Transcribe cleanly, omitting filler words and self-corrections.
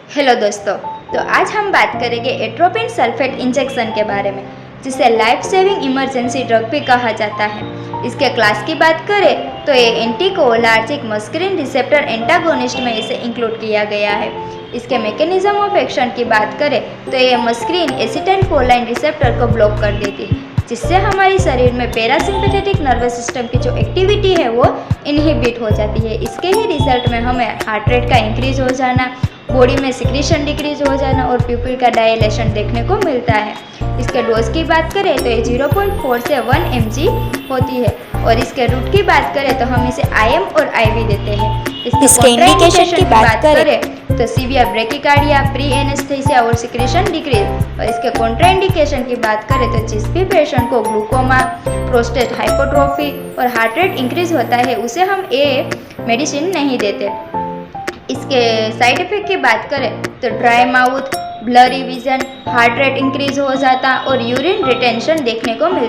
Hello दोस्तों। तो आज हम बात करेंगे एट्रोपिन सल्फेट इंजेक्शन के बारे में, जिसे लाइफ सेविंग इमरजेंसी ड्रग भी कहा जाता है। इसके क्लास की बात करें तो ये एंटीकोलार्जिक मस्करिन रिसेप्टर एंटागोनिस्ट में इसे इंक्लूड किया गया है। इसके मैकेनिज्म ऑफ एक्शन की बात करें तो ये मस्करिन एसिटाइलकोलाइन रिसेप्टर को ब्लॉक कर देती है, जिससे हमारे शरीर में पैरासिम्पैथेटिक नर्वस सिस्टम की जो एक्टिविटी है वो इनहिबिट हो जाती है। इसके ही रिजल्ट में हमें हार्ट रेट का इंक्रीज हो जाना, बॉडी में सिक्रीशन डिक्रीज हो जाना और प्यूपिल का डायलेशन देखने को मिलता है। इसके डोज की बात करें तो ये 0.4 से 1 mg होती है, और इसके रूट की बात करें तो हम इसे IM और IV देते हैं। इसके इंडिकेशन की बात करें तो सीवियर ब्रेकिकार्डिया, प्री एनेस्थीसिया और सिक्रीशन डिक्रीज। और इसके कॉन्ट्राइंडिकेशन की बात करें तो जिस भी पेशेंट को ग्लूकोमा, प्रोस्टेट हाइपोट्रोफी और हार्ट रेट इंक्रीज होता है उसे हम ये मेडिसिन नहीं देते। इसके साइड इफेक्ट की बात करें तो dry mouth, blurry vision, heart rate increase हो जाता और यूरिन रिटेंशन देखने को मिलता।